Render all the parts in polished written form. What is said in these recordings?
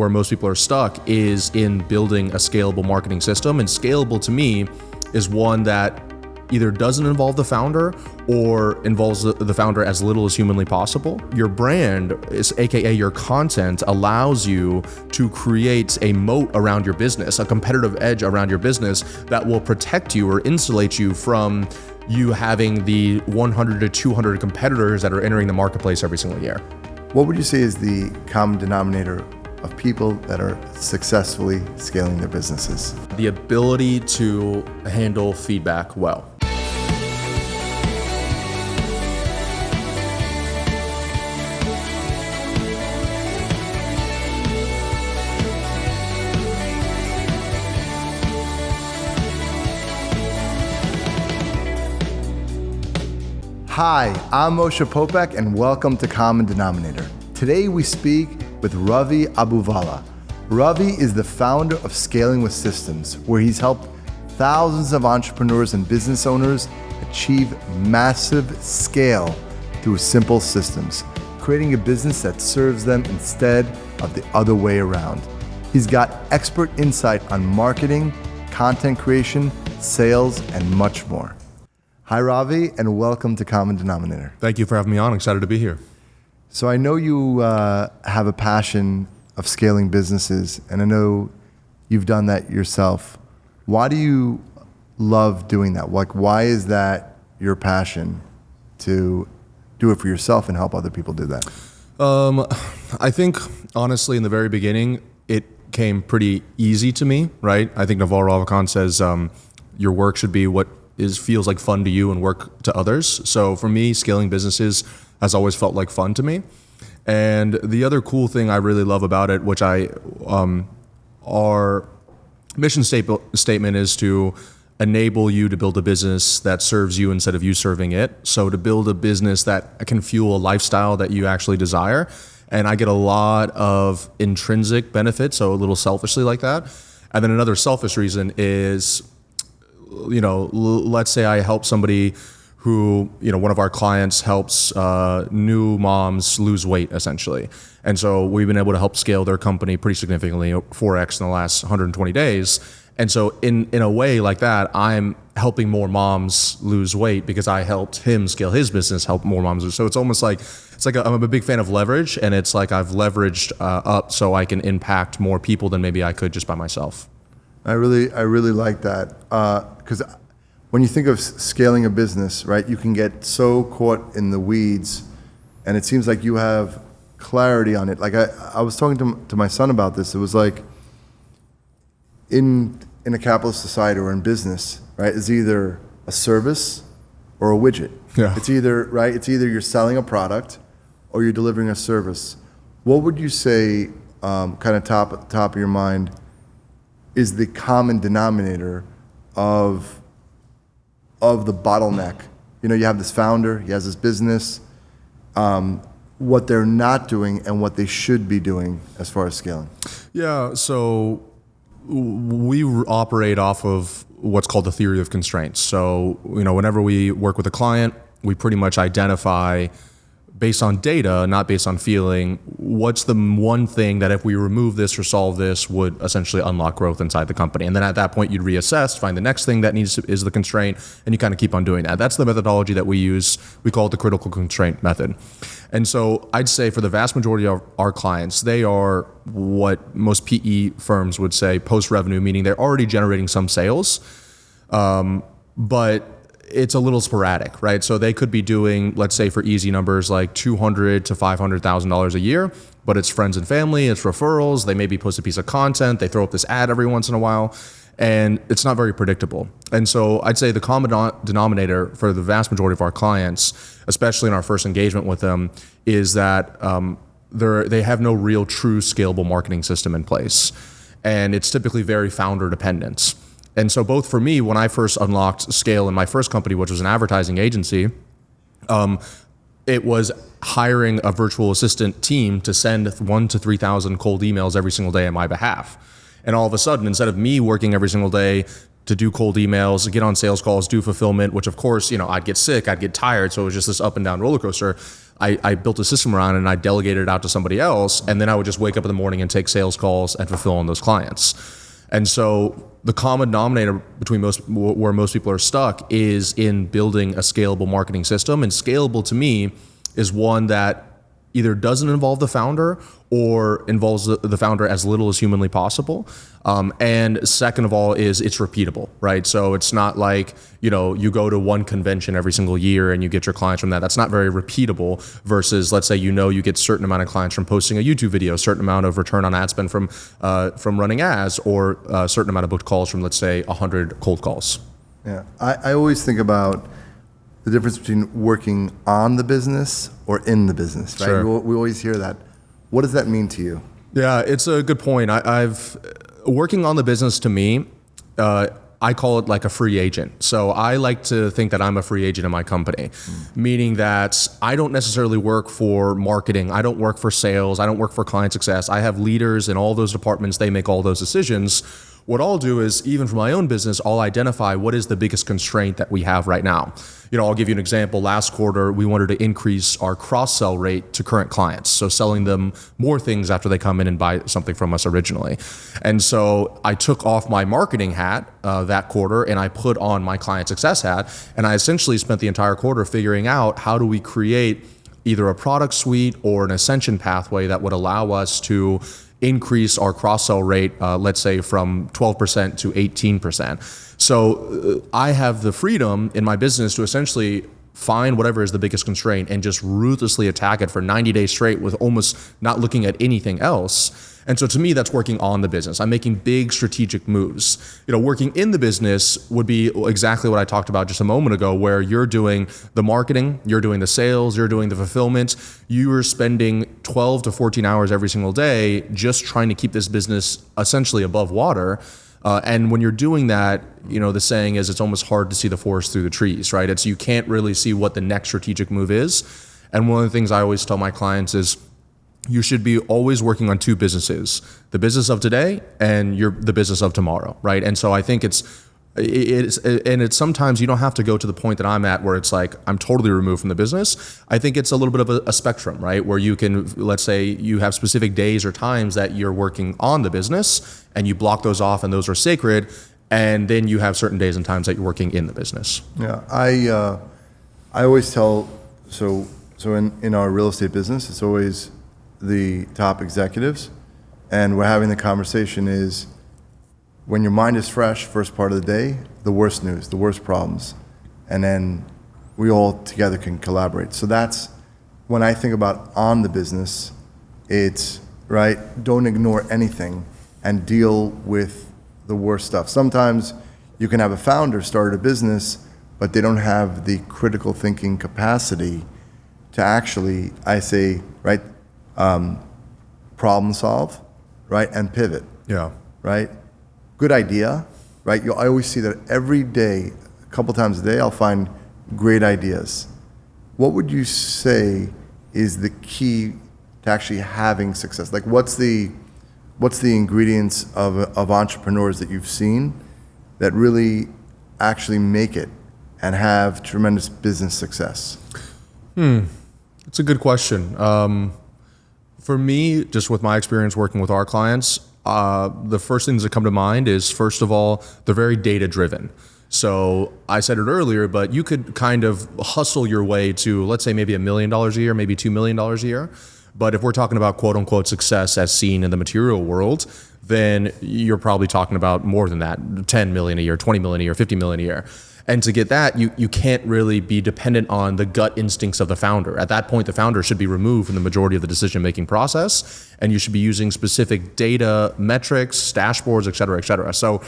where most people are stuck is in building a scalable marketing system. And scalable to me is one that either doesn't involve the founder or involves the founder as little as humanly possible. Your brand, aka your content, allows you to create a moat around your business, a competitive edge around your business that will protect you or insulate you from you having the 100 to 200 competitors that are entering the marketplace every single year. What would you say is the common denominator of people that are successfully scaling their businesses? The ability to handle feedback well. Hi, I'm Moshe Popack and welcome to Common Denominator. Today we speak with Ravi Abuvala. Ravi is the founder of Scaling with Systems, where he's helped thousands of entrepreneurs and business owners achieve massive scale through simple systems, creating a business that serves them instead of the other way around. He's got expert insight on marketing, content creation, sales, and much more. Hi, Ravi, and welcome to Common Denominator. Thank you for having me on. Excited to be here. So I know you have a passion of scaling businesses, and I know you've done that yourself. Why do you love doing that? Like, why is that your passion to do it for yourself and help other people do that? I think, honestly, in the very beginning, it came pretty easy to me, right? I think Naval Ravikant says your work should be what feels like fun to you and work to others. So for me, scaling businesses has always felt like fun to me. And the other cool thing I really love about it, which our mission statement is to enable you to build a business that serves you instead of you serving it. So to build a business that can fuel a lifestyle that you actually desire. And I get a lot of intrinsic benefits, so a little selfishly like that. And then another selfish reason is, let's say I help somebody who, one of our clients helps new moms lose weight, essentially. And so we've been able to help scale their company pretty significantly, 4x in the last 120 days. And so in a way like that, I'm helping more moms lose weight because I helped him scale his business, help more moms. So it's almost like, I'm a big fan of leverage, and it's like I've leveraged up so I can impact more people than maybe I could just by myself. I really like that, because when you think of scaling a business, right, you can get so caught in the weeds, and it seems like you have clarity on it. Like I was talking to my son about this. It was like in a capitalist society or in business, right, it's either a service or a widget. Yeah. It's either you're selling a product or you're delivering a service. What would you say, kind of top of your mind, is the common denominator of the bottleneck? You have this founder, he has this business, what they're not doing and what they should be doing as far as scaling. Yeah, so we operate off of what's called the theory of constraints. So, whenever we work with a client, we pretty much identify, based on data, not based on feeling, what's the one thing that if we remove this or solve this would essentially unlock growth inside the company. And then at that point, you'd reassess, find the next thing that is the constraint, and you kind of keep on doing that. That's the methodology that we use. We call it the critical constraint method. And so I'd say for the vast majority of our clients, they are what most PE firms would say post-revenue, meaning they're already generating some sales, but it's a little sporadic, right? So they could be doing, let's say for easy numbers, like $200,000 to $500,000 a year, but it's friends and family, it's referrals, they maybe post a piece of content, they throw up this ad every once in a while, and it's not very predictable. And so I'd say the common denominator for the vast majority of our clients, especially in our first engagement with them, is that they have no real true scalable marketing system in place. And it's typically very founder dependent. And so both for me, when I first unlocked scale in my first company, which was an advertising agency, it was hiring a virtual assistant team to send 1,000 to 3,000 cold emails every single day on my behalf. And all of a sudden, instead of me working every single day to do cold emails, get on sales calls, do fulfillment, which of course, I'd get sick, I'd get tired. So it was just this up and down roller coaster. I built a system around it and I delegated it out to somebody else. And then I would just wake up in the morning and take sales calls and fulfill on those clients. And so the common denominator between where most people are stuck is in building a scalable marketing system. And scalable to me is one that either doesn't involve the founder or involves the founder as little as humanly possible. And second of all is it's repeatable, right? So it's not like, you go to one convention every single year and you get your clients from that. That's not very repeatable versus, let's say, you get a certain amount of clients from posting a YouTube video, a certain amount of return on ad spend from running ads, or a certain amount of booked calls from, let's say, 100 cold calls. Yeah, I always think about the difference between working on the business or in the business, right? Sure. We always hear that. What does that mean to you? Yeah, it's a good point. I've working on the business to me, I call it like a free agent. So I like to think that I'm a free agent in my company, meaning that I don't necessarily work for marketing. I don't work for sales. I don't work for client success. I have leaders in all those departments. They make all those decisions. What I'll do is, even for my own business, I'll identify what is the biggest constraint that we have right now. I'll give you an example. Last quarter, we wanted to increase our cross-sell rate to current clients. So selling them more things after they come in and buy something from us originally. And so I took off my marketing hat that quarter and I put on my client success hat. And I essentially spent the entire quarter figuring out how do we create either a product suite or an ascension pathway that would allow us to increase our cross-sell rate, let's say from 12% to 18%. So I have the freedom in my business to essentially find whatever is the biggest constraint and just ruthlessly attack it for 90 days straight with almost not looking at anything else. And so to me, that's working on the business. I'm making big strategic moves. Working in the business would be exactly what I talked about just a moment ago, where you're doing the marketing, you're doing the sales, you're doing the fulfillment. You are spending 12 to 14 hours every single day just trying to keep this business essentially above water. And when you're doing that, the saying is it's almost hard to see the forest through the trees, right? You can't really see what the next strategic move is. And one of the things I always tell my clients is, you should be always working on two businesses: the business of today and the business of tomorrow, right? And so I think it's sometimes you don't have to go to the point that I'm at where it's like I'm totally removed from the business. I think it's a little bit of a spectrum, right? Where you can, let's say you have specific days or times that you're working on the business and you block those off and those are sacred. And then you have certain days and times that you're working in the business. Yeah, I always tell, so in our real estate business, it's always the top executives, and we're having the conversation is, when your mind is fresh, first part of the day, the worst news, the worst problems, and then we all together can collaborate. So that's when I think about on the business, it's right, don't ignore anything and deal with the worst stuff. Sometimes you can have a founder start a business, but they don't have the critical thinking capacity to actually, I say, right, problem solve, right, and pivot. Yeah. Right? Good idea, right? I always see that every day, a couple times a day, I'll find great ideas. What would you say is the key to actually having success? Like, what's the ingredients of entrepreneurs that you've seen that really actually make it and have tremendous business success? It's a good question. For me, just with my experience working with our clients, the first things that come to mind is, first of all, they're very data driven. So I said it earlier, but you could kind of hustle your way to, let's say, maybe $1 million a year, maybe $2 million a year. But if we're talking about quote unquote success as seen in the material world, then you're probably talking about more than that, 10 million a year, 20 million a year, 50 million a year. And to get that, you can't really be dependent on the gut instincts of the founder. At that point, the founder should be removed from the majority of the decision-making process, and you should be using specific data, metrics, dashboards, et cetera, et cetera. So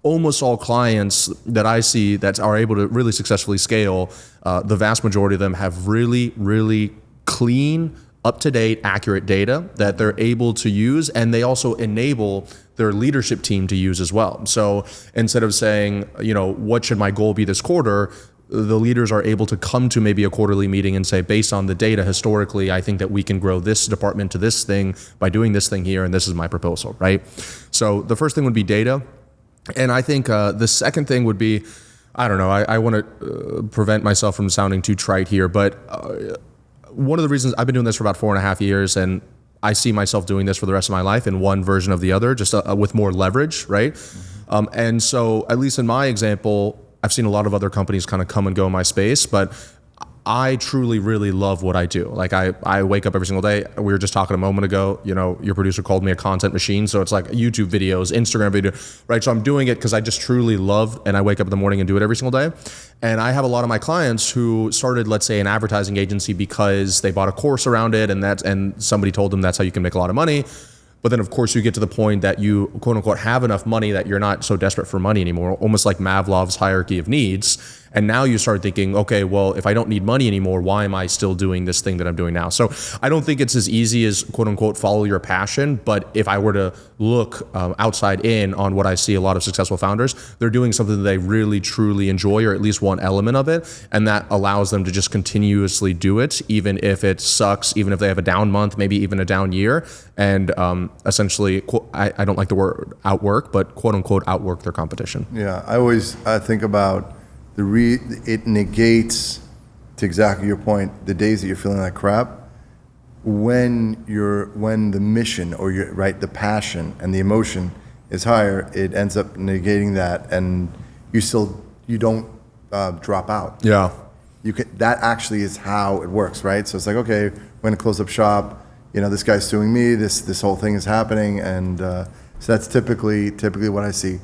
almost all clients that I see that are able to really successfully scale, the vast majority of them have really, really clean, up-to-date, accurate data that they're able to use, and they also enable their leadership team to use as well. So instead of saying, what should my goal be this quarter, the leaders are able to come to maybe a quarterly meeting and say, based on the data historically, I think that we can grow this department to this thing by doing this thing here, and this is my proposal, right? So the first thing would be data. And I think the second thing would be, I don't know, I want to prevent myself from sounding too trite here, but one of the reasons I've been doing this for about 4.5 years, and I see myself doing this for the rest of my life in one version of the other, just with more leverage, right? And so at least in my example, I've seen a lot of other companies kind of come and go in my space, but I truly, really love what I do. Like I wake up every single day. We were just talking a moment ago, your producer called me a content machine. So it's like YouTube videos, Instagram video, right? So I'm doing it because I just truly love, and I wake up in the morning and do it every single day. And I have a lot of my clients who started, let's say, an advertising agency because they bought a course around it, and somebody told them that's how you can make a lot of money. But then, of course, you get to the point that you, quote unquote, have enough money that you're not so desperate for money anymore, almost like Maslow's hierarchy of needs. And now you start thinking, okay, well, if I don't need money anymore, why am I still doing this thing that I'm doing now? So I don't think it's as easy as, quote unquote, follow your passion. But if I were to look outside in on what I see a lot of successful founders, they're doing something that they really, truly enjoy, or at least one element of it. And that allows them to just continuously do it, even if it sucks, even if they have a down month, maybe even a down year. And essentially, I don't like the word outwork, but quote unquote, outwork their competition. Yeah, I think about it negates, to exactly your point, the days that you're feeling like crap. When the mission or the passion and the emotion is higher, it ends up negating that, and you don't drop out. Yeah, that actually is how it works, right? So it's like, okay, we're gonna close up shop. This guy's suing me. This whole thing is happening, and so that's typically what I see.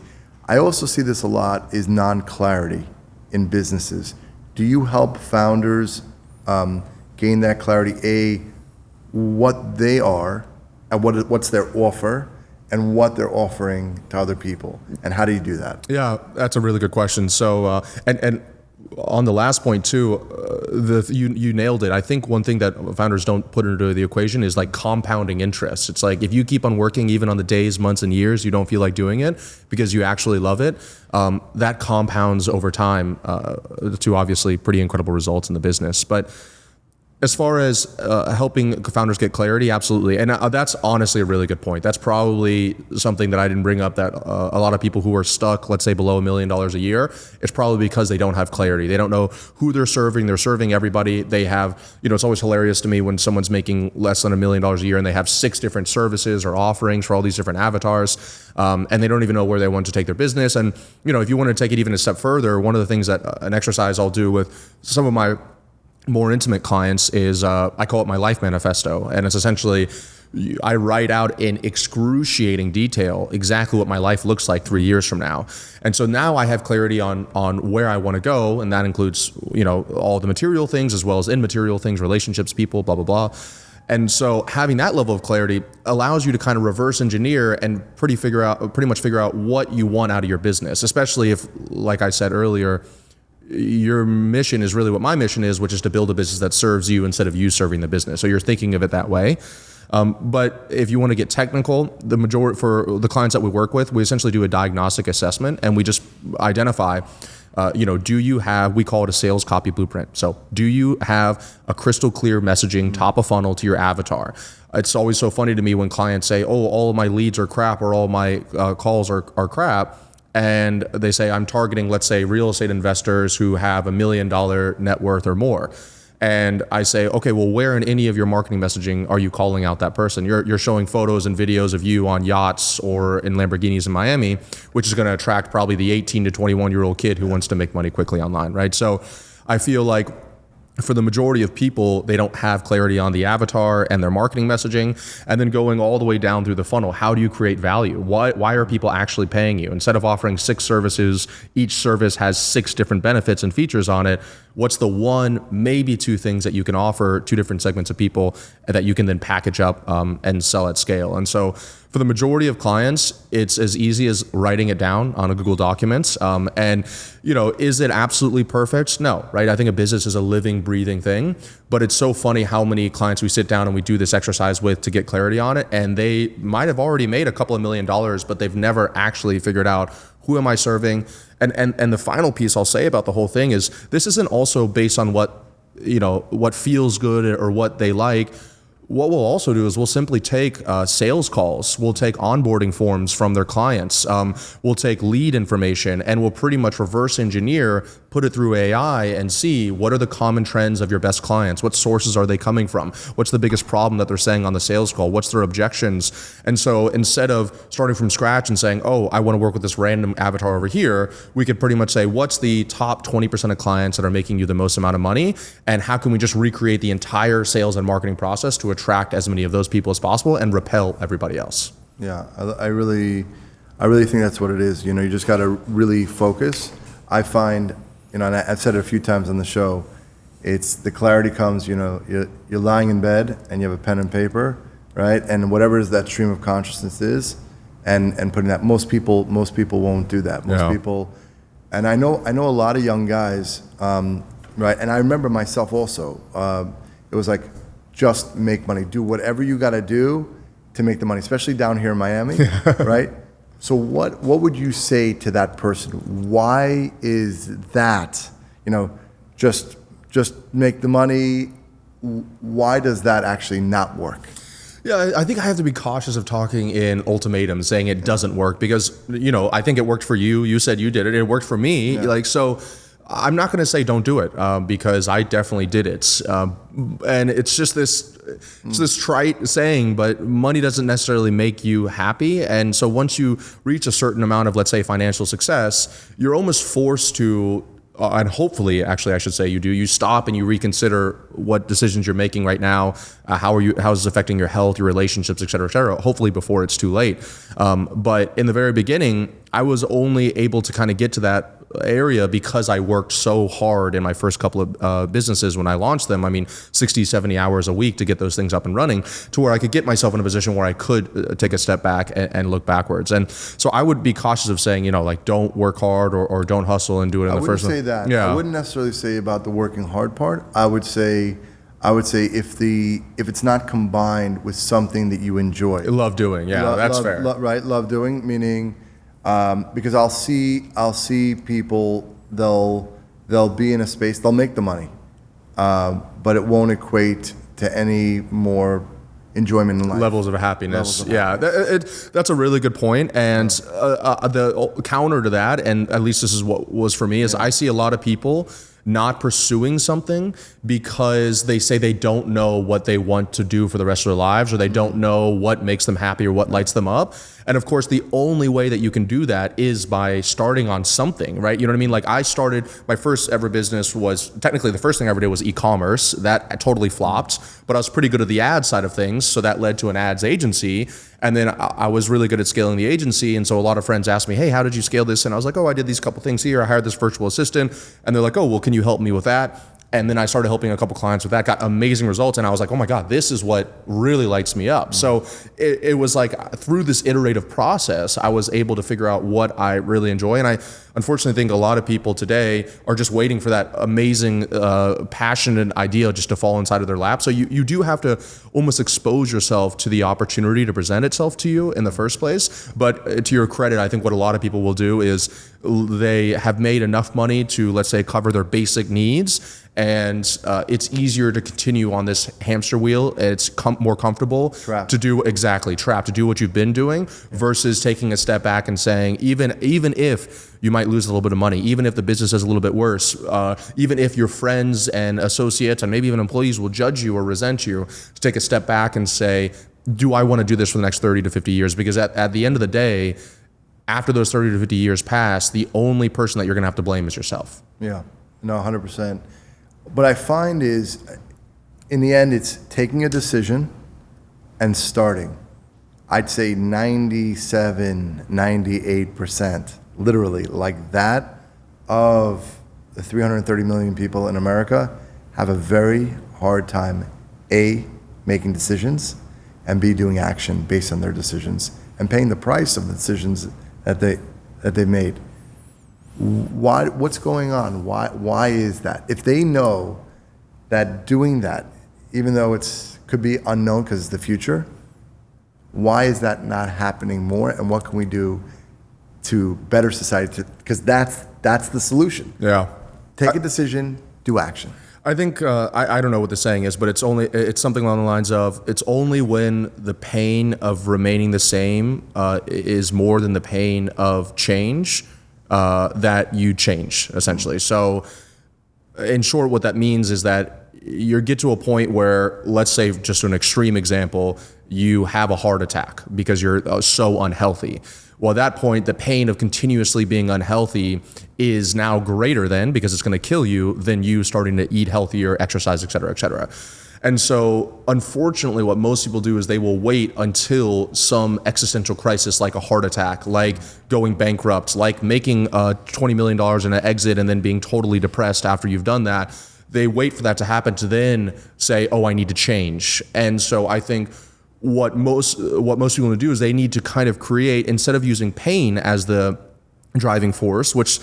I also see this a lot is non-clarity in businesses. Do you help founders gain that clarity? What they are, and what's their offer, and what they're offering to other people, and how do you do that? Yeah, that's a really good question. So, and on the last point too, you nailed it. I think one thing that founders don't put into the equation is like compounding interest. It's like if you keep on working, even on the days, months, and years you don't feel like doing it because you actually love it, that compounds over time to obviously pretty incredible results in the business. But as far as helping founders get clarity, absolutely. And that's honestly a really good point. That's probably something that I didn't bring up, that a lot of people who are stuck, let's say below $1 million a year, it's probably because they don't have clarity. They don't know who they're serving. They're serving everybody. They have, it's always hilarious to me when someone's making less than $1 million a year and they have 6 different services or offerings for all these different avatars, and they don't even know where they want to take their business. And, if you want to take it even a step further, one of the things that an exercise I'll do with some of my more intimate clients is I call it my life manifesto, and it's essentially I write out in excruciating detail exactly what my life looks like 3 years from now. And so now I have clarity on where I want to go, and that includes all the material things as well as immaterial things, relationships, people, blah blah blah. And so having that level of clarity allows you to kind of reverse engineer and pretty much figure out what you want out of your business, especially if, like I said earlier, your mission is really what my mission is, which is to build a business that serves you instead of you serving the business. So you're thinking of it that way. But if you want to get technical, the majority for the clients that we work with, we essentially do a diagnostic assessment, and we just identify, do you have, we call it a sales copy blueprint. So do you have a crystal clear messaging top of funnel to your avatar? It's always so funny to me when clients say, oh, all of my leads are crap, or all my calls are crap. And they say, I'm targeting, let's say, real estate investors who have $1 million net worth or more. And I say, okay, well, where in any of your marketing messaging are you calling out that person? You're showing photos and videos of you on yachts or in Lamborghinis in Miami, which is going to attract probably the 18 to 21-year-old kid who wants to make money quickly online, right? So I feel like for the majority of people, they don't have clarity on the avatar and their marketing messaging. And then going all the way down through the funnel, how do you create value? Why are people actually paying you? Instead of offering 6 services, each service has 6 different benefits and features on it. What's the one, maybe 2 things that you can offer 2 different segments of people that you can then package up and sell at scale? And so for the majority of clients, it's as easy as writing it down on a Google Documents. And is it absolutely perfect? No, right? I think a business is a living, breathing thing, but it's so funny how many clients we sit down and we do this exercise with to get clarity on it. And they might have already made a couple of $1 million, but they've never actually figured out, who am I serving? And the final piece I'll say about the whole thing is this isn't also based on what feels good or what they like. What we'll also do is we'll simply take sales calls, we'll take onboarding forms from their clients, we'll take lead information, and we'll pretty much reverse engineer, put it through AI and see what are the common trends of your best clients, what sources are they coming from, what's the biggest problem that they're saying on the sales call, what's their objections. And so instead of starting from scratch and saying, oh, I want to work with this random avatar over here, we could pretty much say, what's the top 20% of clients that are making you the most amount of money, and how can we just recreate the entire sales and marketing process to attract as many of those people as possible and repel everybody else. Yeah, I really think that's what it is. You just got to really focus. I find, and I've said it a few times on the show, it's the clarity comes, you're lying in bed and you have a pen and paper, right? And whatever is that stream of consciousness is, and putting that, most people won't do that. Most people, and I know a lot of young guys, right? And I remember myself also, it was like, just make money, do whatever you got to do to make the money, especially down here in Miami, right? So what would you say to that person? Why is that, just make the money? Why does that actually not work? Yeah, I think I have to be cautious of talking in ultimatums, saying it doesn't work, because, I think it worked for you. You said you did it. It worked for me. Yeah. So I'm not going to say don't do it, because I definitely did it. And it's just this trite saying, but money doesn't necessarily make you happy. And so once you reach a certain amount of, let's say, financial success, you're almost forced to, and hopefully, actually, I should say you stop and you reconsider what decisions you're making right now, how is this affecting your health, your relationships, et cetera, hopefully before it's too late. But in the very beginning, I was only able to kind of get to that area because I worked so hard in my first couple of businesses when I launched them. 60, 70 hours a week to get those things up and running, to where I could get myself in a position where I could take a step back and look backwards. And so I would be cautious of saying, don't work hard or don't hustle and do it in the first. I wouldn't say that. Yeah. I wouldn't necessarily say about the working hard part. I would say if it's not combined with something that you enjoy, love doing. Yeah, that's fair. Right, love doing, meaning. Because I'll see people, they'll be in a space, they'll make the money, but it won't equate to any more enjoyment in life. Levels of happiness. That's a really good point. And the counter to that, and at least this is what was for me, is I see a lot of people not pursuing something because they say they don't know what they want to do for the rest of their lives, or they don't know what makes them happy or what lights them up. And of course, the only way that you can do that is by starting on something, right? You know what I mean? Like, I started, my first ever business was, technically the first thing I ever did was e-commerce. That totally flopped, but I was pretty good at the ad side of things. So that led to an ads agency. And then I was really good at scaling the agency. And so a lot of friends asked me, hey, how did you scale this? And I was like, oh, I did these couple things here. I hired this virtual assistant. And they're like, oh, well, can you help me with that? And then I started helping a couple clients with that, got amazing results. And I was like, oh my God, this is what really lights me up. So it was like, through this iterative process, I was able to figure out what I really enjoy. And I unfortunately think a lot of people today are just waiting for that amazing, passionate idea just to fall inside of their lap. So you do have to almost expose yourself to the opportunity to present itself to you in the first place. But to your credit, I think what a lot of people will do is they have made enough money to, let's say, cover their basic needs. And it's easier to continue on this hamster wheel. It's more comfortable to do to do what you've been doing, versus taking a step back and saying, even if you might lose a little bit of money, even if the business is a little bit worse, even if your friends and associates and maybe even employees will judge you or resent you, to take a step back and say, do I want to do this for the next 30 to 50 years? Because at the end of the day, after those 30 to 50 years pass, the only person that you're going to have to blame is yourself. Yeah, no, 100%. What I find is, in the end, it's taking a decision and starting. I'd say 97, 98%, literally, like that, of the 330 million people in America have a very hard time, A, making decisions, and B, doing action based on their decisions and paying the price of the decisions that they made. What's going on? Why is that? If they know that doing that, even though could be unknown because it's the future, why is that not happening more? And what can we do to better society? Because that's the solution. Yeah. Take a decision, do action. I think, I don't know what the saying is, but it's something along the lines of, it's only when the pain of remaining the same is more than the pain of change that you change, essentially. So in short, what that means is that you get to a point where, let's say, just an extreme example, you have a heart attack because you're so unhealthy. Well, at that point, the pain of continuously being unhealthy is now greater than, because it's going to kill you, than you starting to eat healthier, exercise, et cetera, et cetera. And so, unfortunately, what most people do is they will wait until some existential crisis, like a heart attack, like going bankrupt, like making $20 million in an exit and then being totally depressed after you've done that. They wait for that to happen to then say, oh, I need to change. And so I think what most people want to do is they need to kind of create, instead of using pain as the driving force, which,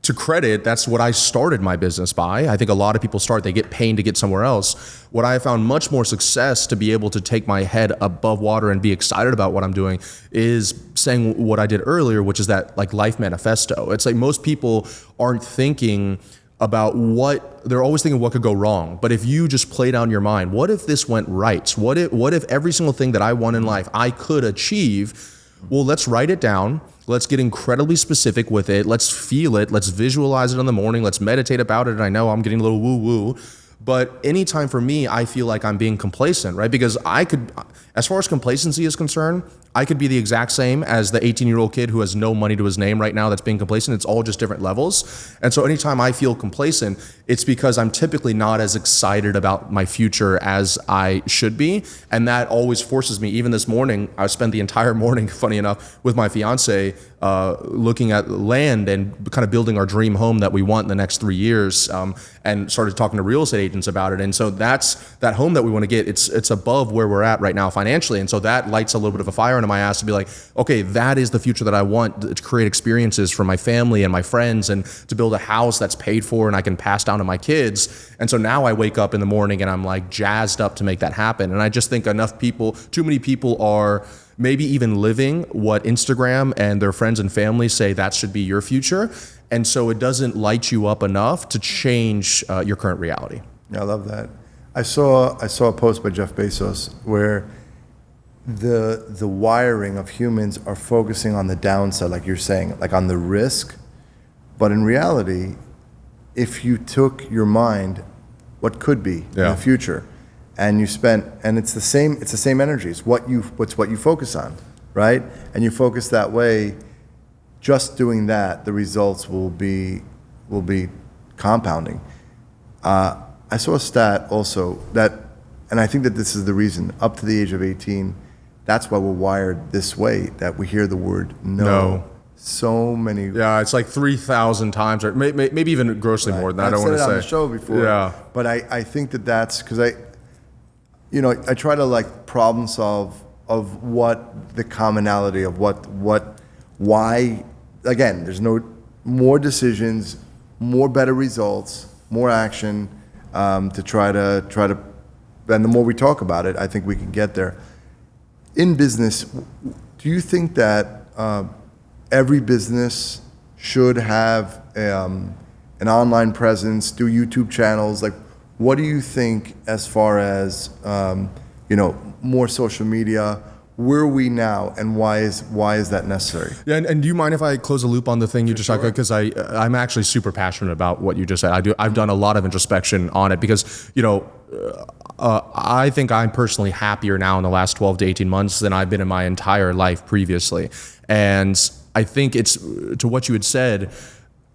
to credit, that's what I started my business by. I think a lot of people they get pain to get somewhere else. What I found much more success to be able to take my head above water and be excited about what I'm doing is saying what I did earlier, which is that like life manifesto. It's like most people aren't thinking about they're always thinking what could go wrong. But if you just play down your mind, what if this went right? What if every single thing that I want in life I could achieve? Well, let's write it down. Let's get incredibly specific with it. Let's feel it. Let's visualize it in the morning. Let's meditate about it. And I know I'm getting a little woo-woo, but anytime for me, I feel like I'm being complacent, right? Because I could, as far as complacency is concerned, I could be the exact same as the 18-year-old kid who has no money to his name right now that's being complacent. It's all just different levels. And so anytime I feel complacent, it's because I'm typically not as excited about my future as I should be. And that always forces me. Even this morning, I spent the entire morning, funny enough, with my fiance, looking at land and kind of building our dream home that we want in the next 3 years, and started talking to real estate agents about it. And so that's that home that we want to get. It's above where we're at right now financially. And so that lights a little bit of a fire under my ass to be like, okay, that is the future that I want, to create experiences for my family and my friends, and to build a house that's paid for and I can pass down to my kids. And so now I wake up in the morning and I'm like jazzed up to make that happen. And I just think too many people are maybe even living what Instagram and their friends and family say that should be your future. And so it doesn't light you up enough to change your current reality. Yeah, I love that. I saw a post by Jeff Bezos where the wiring of humans are focusing on the downside, like you're saying, like on the risk. But in reality, if you took your mind, what could be in the future, and you spent, and it's the same energy. It's what you focus on, right? And you focus that way. Just doing that, the results will be compounding. I saw a stat also that, and I think that this is the reason, up to the age of 18, that's why we're wired this way, that we hear the word no. So many. Yeah, it's like 3,000 times, or maybe even grossly more than that. I don't want to say. I've said it on the show before. Yeah. But I think that's because I try to like problem solve of what the commonality of why. Again, there's no more decisions, more better results, more action to try to. And the more we talk about it, I think we can get there. In business, do you think that every business should have an online presence, do YouTube channels? Like, what do you think as far as more social media? Where are we now, and why is that necessary? Yeah, and do you mind if I close a loop on the thing you just talked about? Because I'm actually super passionate about what you just said. I've done a lot of introspection on it because I think I'm personally happier now in the last 12 to 18 months than I've been in my entire life previously. And I think it's to what you had said,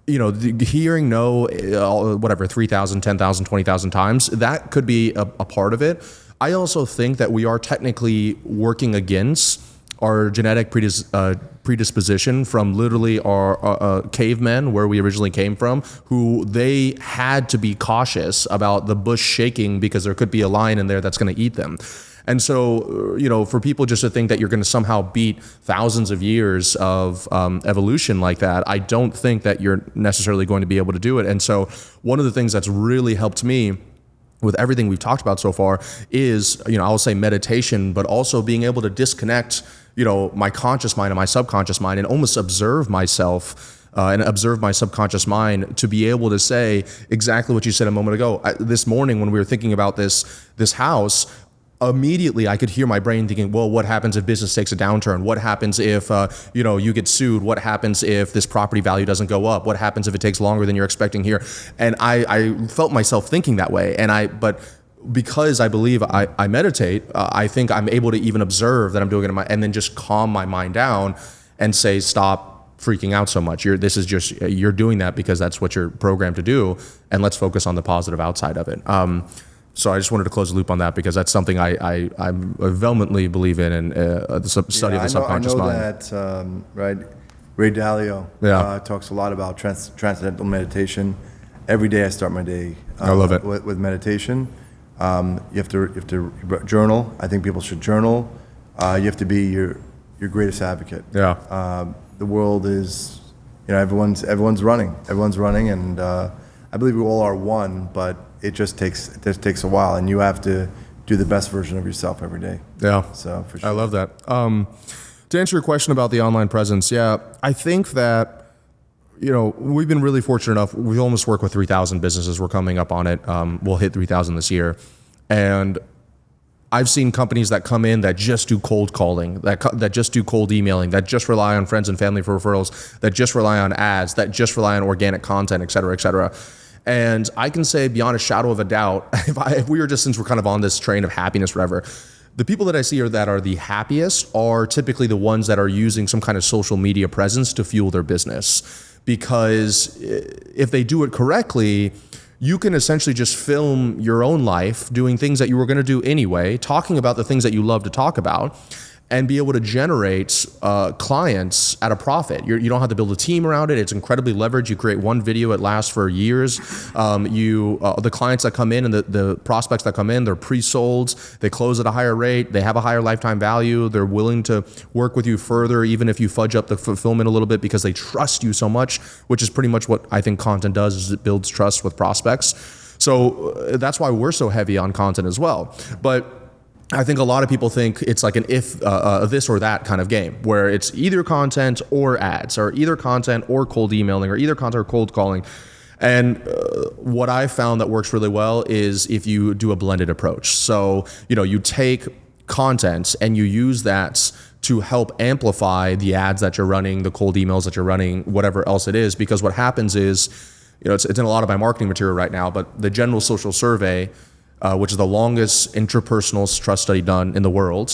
hearing no, 3,000, 10,000, 20,000 times, that could be a part of it. I also think that we are technically working against our genetic predisposition from literally our cavemen, where we originally came from, who they had to be cautious about the bush shaking because there could be a lion in there that's going to eat them. And so, for people just to think that you're going to somehow beat thousands of years of evolution like that, I don't think that you're necessarily going to be able to do it. And so one of the things that's really helped me with everything we've talked about so far is, I'll say meditation, but also being able to disconnect, my conscious mind and my subconscious mind and almost observe myself and observe my subconscious mind to be able to say exactly what you said a moment ago. This morning when we were thinking about this house, immediately I could hear my brain thinking, well, what happens if business takes a downturn? What happens if you get sued? What happens if this property value doesn't go up? What happens if it takes longer than you're expecting here? And I felt myself thinking that way. But because I believe I meditate, I think I'm able to even observe that I'm doing it and then just calm my mind down and say, stop freaking out so much. You're doing that because that's what you're programmed to do, and let's focus on the positive outside of it. So I just wanted to close the loop on that because that's something I vehemently believe in the study of the subconscious mind. I know that, right? Ray Dalio talks a lot about transcendental meditation. Every day I start my day I love it. with meditation. You have to journal. I think people should journal. You have to be your greatest advocate. Yeah. The world is, everyone's running. Everyone's running, and I believe we all are one, but it just takes a while, and you have to do the best version of yourself every day. Yeah. So for sure. I love that. To answer your question about the online presence, I think that, we've been really fortunate enough. We almost work with 3,000 businesses. We're coming up on it. We'll hit 3,000 this year. And I've seen companies that come in that just do cold calling, that just do cold emailing, that just rely on friends and family for referrals, that just rely on ads, that just rely on organic content, et cetera, et cetera. And I can say beyond a shadow of a doubt, if we were just, since we're kind of on this train of happiness, whatever, the people that I see that are the happiest are typically the ones that are using some kind of social media presence to fuel their business. Because if they do it correctly, you can essentially just film your own life doing things that you were going to do anyway, talking about the things that you love to talk about, and be able to generate clients at a profit. You don't have to build a team around it. It's incredibly leveraged. You create one video, it lasts for years. The clients that come in and the prospects that come in, they're pre-sold. They close at a higher rate. They have a higher lifetime value. They're willing to work with you further, even if you fudge up the fulfillment a little bit, because they trust you so much, which is pretty much what I think content does, is it builds trust with prospects. So that's why we're so heavy on content as well. But I think a lot of people think it's like an this or that kind of game, where it's either content or ads, or either content or cold emailing, or either content or cold calling. And what I found that works really well is if you do a blended approach. So, you take content and you use that to help amplify the ads that you're running, the cold emails that you're running, whatever else it is. Because what happens is, it's in a lot of my marketing material right now, but the General Social Survey, which is the longest interpersonal trust study done in the world,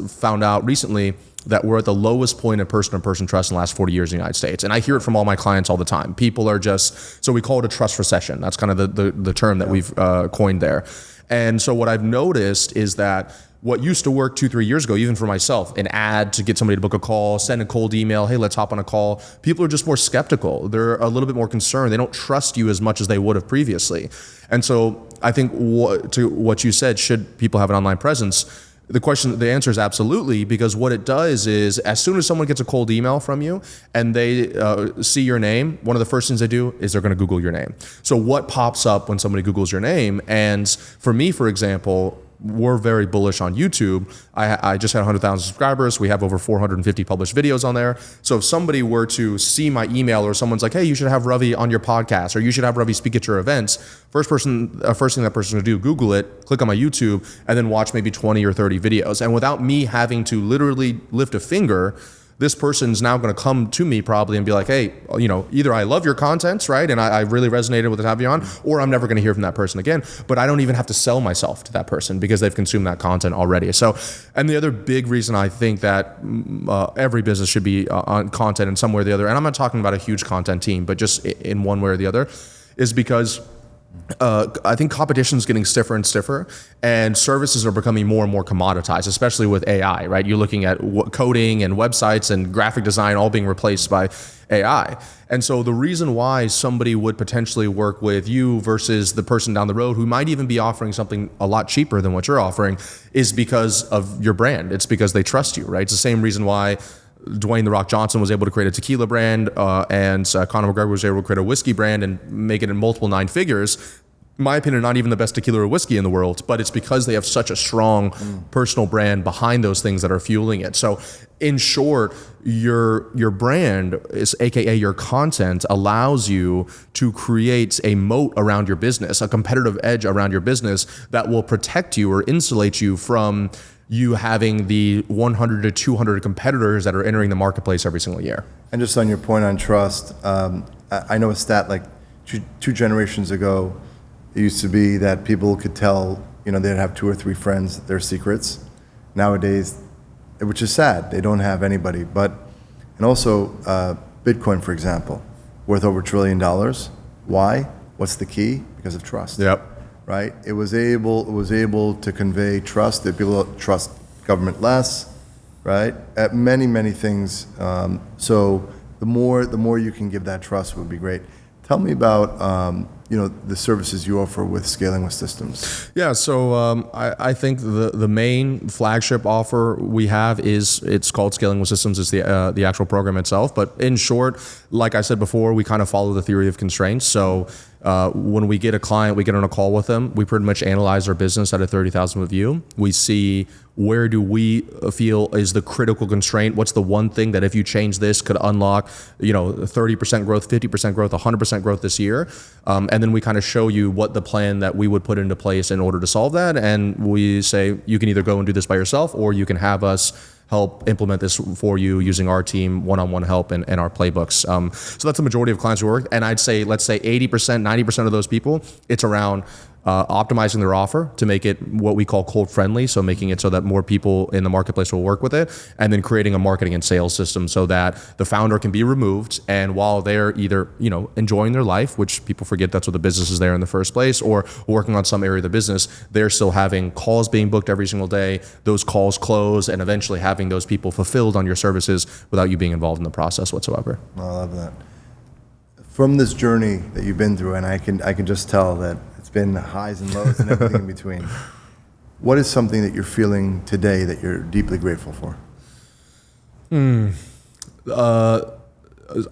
found out recently that we're at the lowest point of person-to-person trust in the last 40 years in the United States. And I hear it from all my clients all the time. People are so we call it a trust recession. That's kind of the term that we've coined there. And so what I've noticed is that what used to work 2-3 years ago, even for myself, an ad to get somebody to book a call, send a cold email, hey, let's hop on a call. People are just more skeptical. They're a little bit more concerned. They don't trust you as much as they would have previously. And so I think to what you said, should people have an online presence? The answer is absolutely, because what it does is, as soon as someone gets a cold email from you and they see your name, one of the first things they do is they're going to Google your name. So what pops up when somebody Googles your name? And for me, for example, we're very bullish on YouTube. I just had 100,000 subscribers. We have over 450 published videos on there. So if somebody were to see my email, or someone's like, hey, you should have Ravi on your podcast, or you should have Ravi speak at your events, first thing that person would do, Google it, click on my YouTube, and then watch maybe 20 or 30 videos. And without me having to literally lift a finger, this person's now going to come to me probably and be like, hey, either I love your content, right, and I really resonated with it having you on, or I'm never going to hear from that person again. But I don't even have to sell myself to that person because they've consumed that content already. So, and the other big reason I think that every business should be on content in some way or the other, and I'm not talking about a huge content team, but just in one way or the other, is because I think competition is getting stiffer and stiffer, and services are becoming more and more commoditized, especially with AI, right? You're looking at coding and websites and graphic design all being replaced by AI. And so the reason why somebody would potentially work with you versus the person down the road who might even be offering something a lot cheaper than what you're offering is because of your brand. It's because they trust you, right? It's the same reason why Dwayne "The Rock" Johnson was able to create a tequila brand, and Conor McGregor was able to create a whiskey brand and make it in multiple 9 figures. in my opinion, not even the best tequila or whiskey in the world, but it's because they have such a strong personal brand behind those things that are fueling it. So in short, your brand is, AKA your content, allows you to create a moat around your business, a competitive edge around your business that will protect you or insulate you from you having the 100 to 200 competitors that are entering the marketplace every single year. And just on your point on trust, I know a stat like two generations ago, it used to be that people could tell, they'd have 2 or 3 friends, their secrets. Nowadays, which is sad, they don't have anybody. And also, Bitcoin, for example, worth over $1 trillion. Why? What's the key? Because of trust. Yep. Right? It was able to convey trust, that people trust government less, right? At many things. So the more you can give that trust would be great. Tell me about the services you offer with Scaling with Systems. Yeah, so I think the main flagship offer we have it's called Scaling with Systems. It's the actual program itself. But in short, like I said before, we kind of follow the theory of constraints. So when we get a client, we get on a call with them. We pretty much analyze their business at a 30,000 foot view. We see where do we feel is the critical constraint. What's the one thing that if you change this could unlock 30% growth, 50% growth, 100% growth this year. And then we kind of show you what the plan that we would put into place in order to solve that. And we say, you can either go and do this by yourself, or you can have us help implement this for you using our team, one-on-one help and our playbooks. So that's the majority of clients who work. And I'd say, let's say 80%, 90% of those people, it's around optimizing their offer to make it what we call cold friendly. So making it so that more people in the marketplace will work with it, and then creating a marketing and sales system so that the founder can be removed. And while they're either, enjoying their life, which people forget that's what the business is there in the first place, or working on some area of the business, they're still having calls being booked every single day. Those calls close, and eventually having those people fulfilled on your services without you being involved in the process whatsoever. I love that. From this journey that you've been through, and I can just tell that it's been highs and lows and everything in between. What is something that you're feeling today that you're deeply grateful for?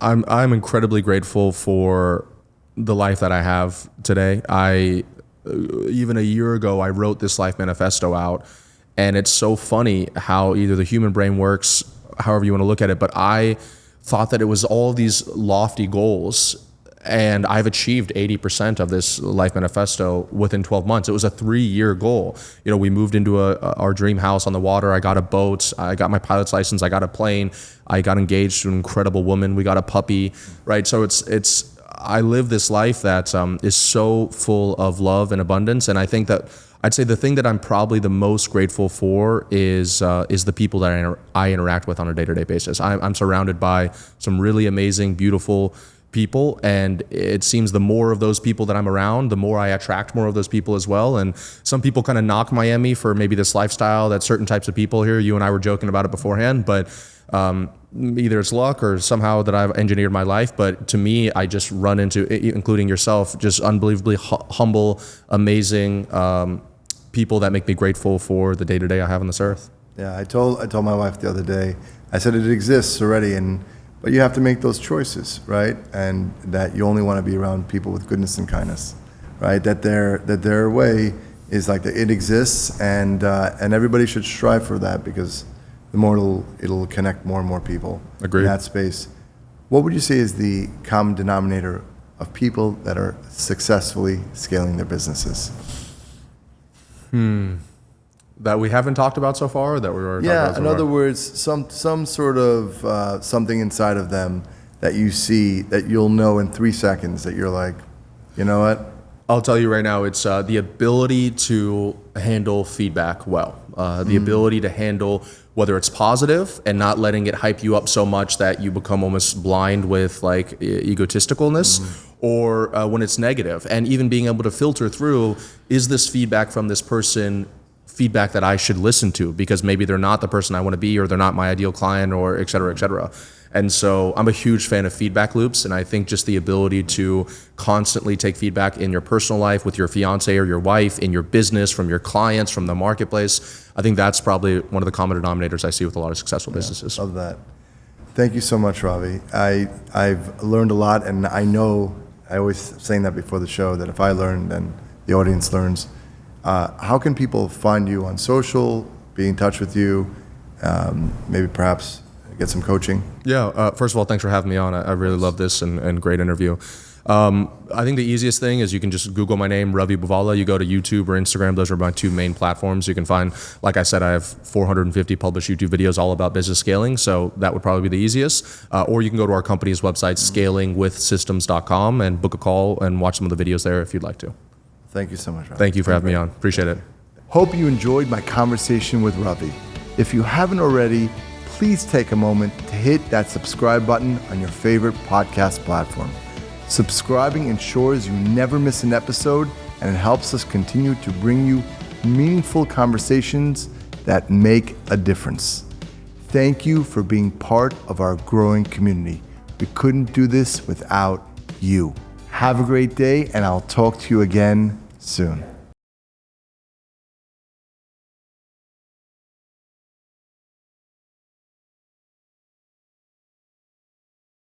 I'm incredibly grateful for the life that I have today. Even a year ago, I wrote this life manifesto out, and it's so funny how either the human brain works, however you want to look at it, but I thought that it was all these lofty goals, and I've achieved 80% of this life manifesto within 12 months. It was a 3-year goal. We moved into our dream house on the water. I got a boat. I got my pilot's license. I got a plane. I got engaged to an incredible woman. We got a puppy, right? So I live this life that is so full of love and abundance. And I think that I'd say the thing that I'm probably the most grateful for is the people that I interact with on a day-to-day basis. I'm surrounded by some really amazing, beautiful people, and it seems the more of those people that I'm around, the more I attract more of those people as well. And some people kind of knock Miami for maybe this lifestyle that certain types of people here, you and I were joking about it beforehand, but either it's luck or somehow that I've engineered my life. But to me, I just run into, including yourself, just unbelievably humble, amazing people that make me grateful for the day-to-day I have on this earth. Yeah, I told my wife the other day, I said it exists already, but you have to make those choices, right? And that you only want to be around people with goodness and kindness, right? That their way is like it exists, and everybody should strive for that, because the more it'll connect more and more people. Agreed. In that space. What would you say is the common denominator of people that are successfully scaling their businesses? That we haven't talked about so far, or that we were talking about so in far? other words, some sort of something inside of them that you see that you'll know in 3 seconds that you're like, you know what? I'll tell you right now, it's the ability to handle feedback well. The ability to handle whether it's positive and not letting it hype you up so much that you become almost blind with like egotisticalness, or when it's negative, and even being able to filter through, is this feedback from this person feedback that I should listen to, because maybe they're not the person I want to be, or they're not my ideal client, or et cetera, et cetera. And so I'm a huge fan of feedback loops, and I think just the ability to constantly take feedback in your personal life with your fiance or your wife, in your business, from your clients, from the marketplace, I think that's probably one of the common denominators I see with a lot of successful businesses. Love that. Thank you so much, Ravi. I've learned a lot, and I know, I always saying that before the show, that if I learn, then the audience learns. How can people find you on social, be in touch with you, maybe perhaps get some coaching? Yeah, first of all, thanks for having me on. I really love this and great interview. I think the easiest thing is you can just Google my name, Ravi Abuvala. You go to YouTube or Instagram. Those are my two main platforms. You can find, like I said, I have 450 published YouTube videos all about business scaling. So that would probably be the easiest. Or you can go to our company's website, scalingwithsystems.com, and book a call and watch some of the videos there if you'd like to. Thank you so much, Ravi. Thank you for having me on. Appreciate it. Hope you enjoyed my conversation with Ravi. If you haven't already, please take a moment to hit that subscribe button on your favorite podcast platform. Subscribing ensures you never miss an episode, and it helps us continue to bring you meaningful conversations that make a difference. Thank you for being part of our growing community. We couldn't do this without you. Have a great day, and I'll talk to you again soon.